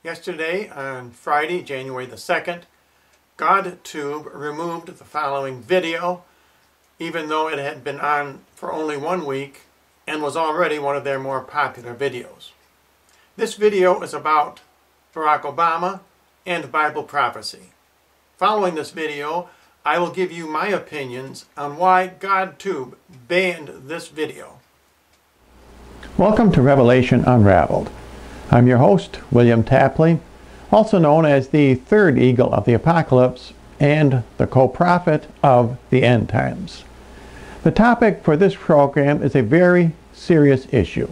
Yesterday, on Friday, January the 2nd, Godtube removed the following video, even though it had been on for only 1 week and was already one of their more popular videos. This video is about Barack Obama and Bible prophecy. Following this video, I will give you my opinions on why Godtube banned this video. Welcome to Revelation Unraveled. I'm your host, William Tapley, also known as the third eagle of the apocalypse and the co-prophet of the end times. The topic for this program is a very serious issue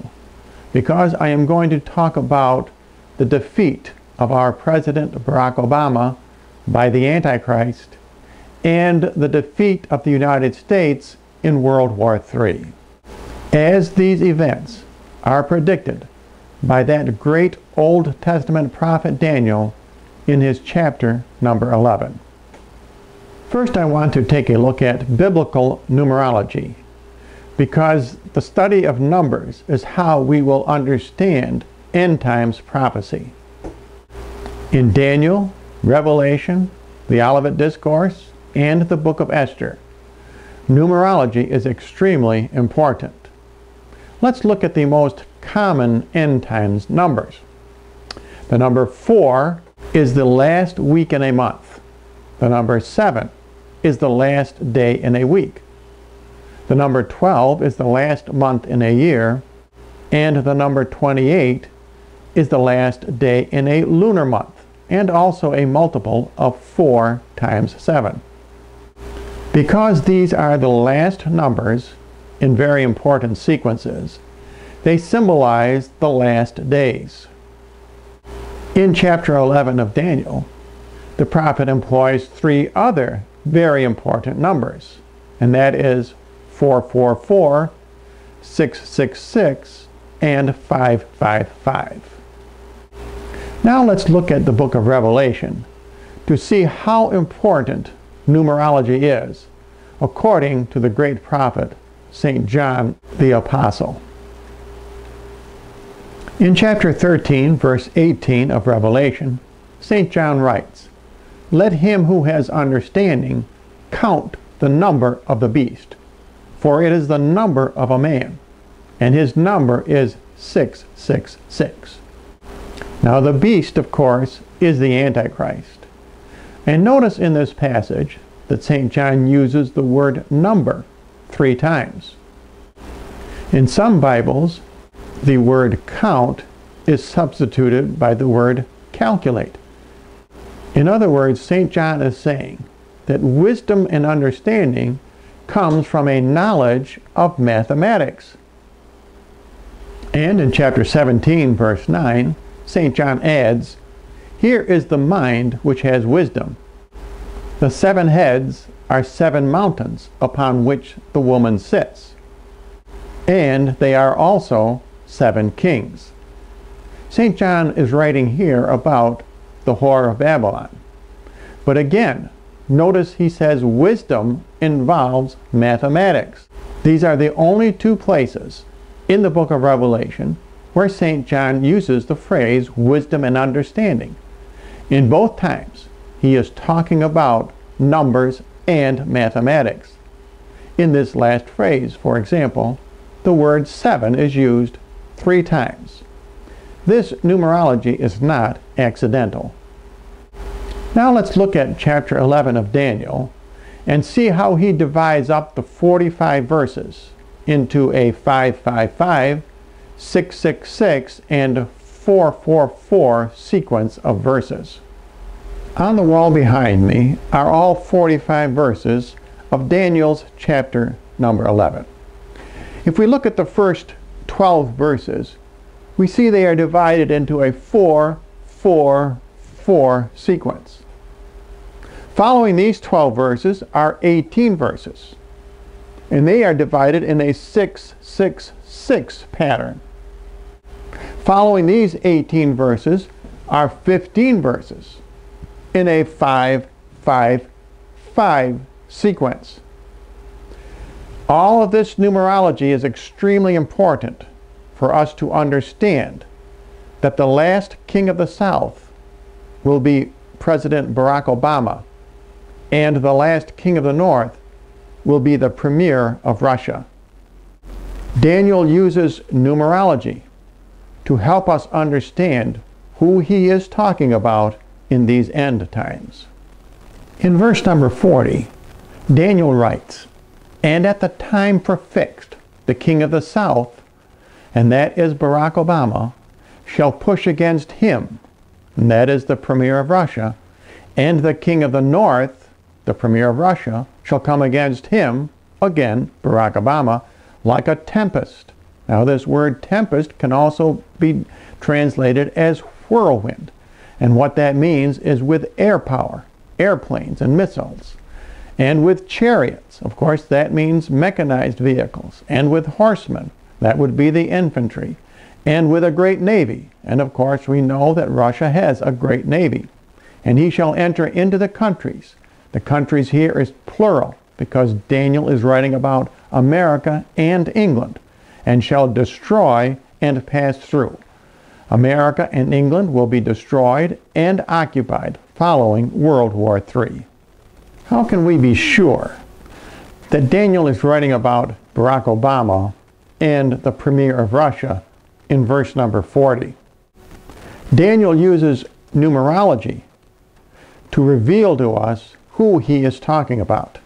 because I am going to talk about the defeat of our President Barack Obama by the Antichrist and the defeat of the United States in World War III. As these events are predicted by that great Old Testament prophet Daniel in his chapter number 11. First, I want to take a look at biblical numerology, because the study of numbers is how we will understand end times prophecy. In Daniel, Revelation, the Olivet Discourse, and the book of Esther, numerology is extremely important. Let's look at the most common end times numbers. The number 4 is the last week in a month. The number 7 is the last day in a week. The number 12 is the last month in a year. And the number 28 is the last day in a lunar month, and also a multiple of 4 times 7. Because these are the last numbers in very important sequences, they symbolize the last days. In chapter 11 of Daniel, the prophet employs 3 other very important numbers, and that is 444, 666, and 555. Now let's look at the book of Revelation to see how important numerology is, according to the great prophet St. John the Apostle. In chapter 13, verse 18 of Revelation, St. John writes, "Let him who has understanding count the number of the beast, for it is the number of a man, and his number is 666. Now the beast, of course, is the Antichrist. And notice in this passage that St. John uses the word number 3 times. In some Bibles, the word count is substituted by the word calculate. In other words, St. John is saying that wisdom and understanding comes from a knowledge of mathematics. And in chapter 17, verse 9, St. John adds, "Here is the mind which has wisdom. The 7 heads are 7 mountains upon which the woman sits, and they are also 7 kings." St. John is writing here about the whore of Babylon. But again, notice he says wisdom involves mathematics. These are the only 2 places in the book of Revelation where St. John uses the phrase wisdom and understanding. In both times, he is talking about numbers and mathematics. In this last phrase, for example, the word 7 is used 3 times. This numerology is not accidental. Now let's look at chapter 11 of Daniel and see how he divides up the 45 verses into a 555, 666, and 444 sequence of verses. On the wall behind me are all 45 verses of Daniel's chapter number 11. If we look at the first 12 verses, we see they are divided into a 4-4-4 sequence. Following these 12 verses are 18 verses, and they are divided in a 6-6-6 pattern. Following these 18 verses are 15 verses in a 5-5-5 sequence. All of this numerology is extremely important for us to understand that the last king of the South will be President Barack Obama, and the last king of the North will be the premier of Russia. Daniel uses numerology to help us understand who he is talking about in these end times. In verse number 40, Daniel writes, "And at the time prefixed, the king of the South, and that is Barack Obama, shall push against him," and that is the premier of Russia, "and the king of the North, the premier of Russia, shall come against him," again, Barack Obama, "like a tempest." Now this word tempest can also be translated as whirlwind. And what that means is with air power, airplanes and missiles. And with chariots, of course that means mechanized vehicles. And with horsemen, that would be the infantry. And with a great navy. And of course we know that Russia has a great navy. "And he shall enter into the countries." The countries here is plural because Daniel is writing about America and England. "And shall destroy and pass through." America and England will be destroyed and occupied following World War III. How can we be sure that Daniel is writing about Barack Obama and the premier of Russia in verse number 40? Daniel uses numerology to reveal to us who he is talking about.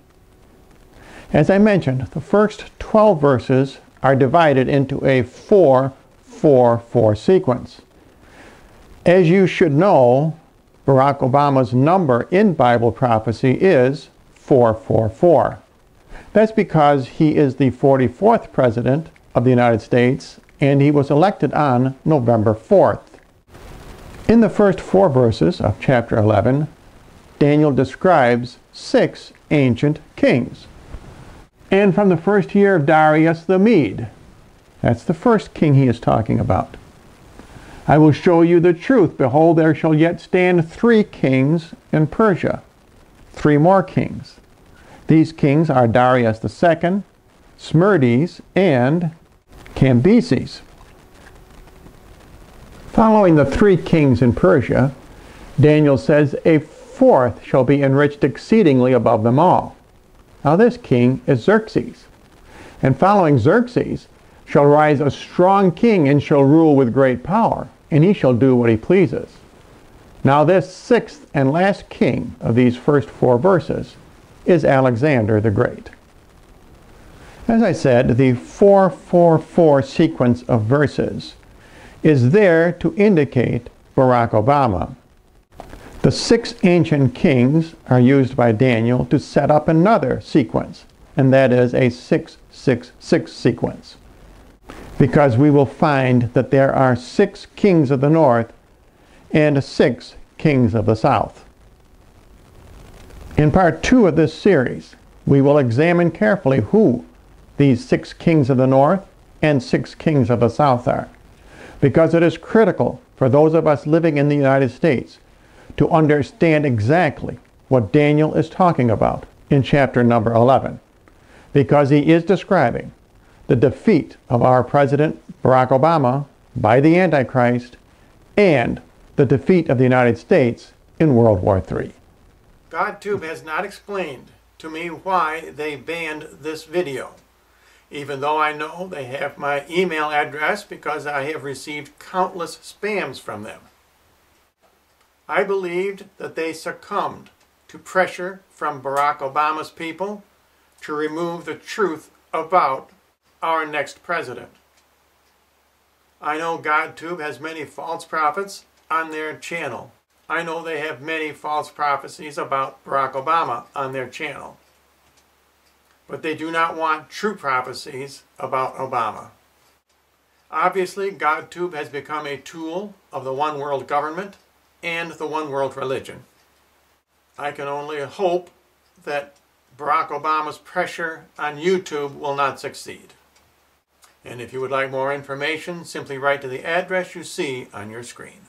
As I mentioned, the first 12 verses are divided into a 4-4-4 sequence. As you should know, Barack Obama's number in Bible prophecy is 444. That's because he is the 44th president of the United States, and he was elected on November 4th. In the first 4 verses of chapter 11, Daniel describes 6 ancient kings. And from the first year of Darius the Mede, that's the first king he is talking about. "I will show you the truth. Behold, there shall yet stand 3 kings in Persia." 3 more kings. These kings are Darius II, Smerdis, and Cambyses. Following the 3 kings in Persia, Daniel says a 4th shall be enriched exceedingly above them all. Now this king is Xerxes. And following Xerxes shall rise a strong king and shall rule with great power, and he shall do what he pleases. Now this 6th and last king of these first 4 verses is Alexander the Great. As I said, the 4-4-4 sequence of verses is there to indicate Barack Obama. The 6 ancient kings are used by Daniel to set up another sequence, and that is a 6-6-6 sequence. Because we will find that there are 6 kings of the north and 6 kings of the south. In part 2 of this series, we will examine carefully who these 6 kings of the north and 6 kings of the south are, because it is critical for those of us living in the United States to understand exactly what Daniel is talking about in chapter number 11, because he is describing the defeat of our President Barack Obama by the Antichrist and the defeat of the United States in World War III. Godtube has not explained to me why they banned this video, even though I know they have my email address because I have received countless spams from them. I believed that they succumbed to pressure from Barack Obama's people to remove the truth about our next president. I know Godtube has many false prophets on their channel. I know they have many false prophecies about Barack Obama on their channel. But they do not want true prophecies about Obama. Obviously, Godtube has become a tool of the one world government and the one world religion. I can only hope that Barack Obama's pressure on YouTube will not succeed. And if you would like more information, simply write to the address you see on your screen.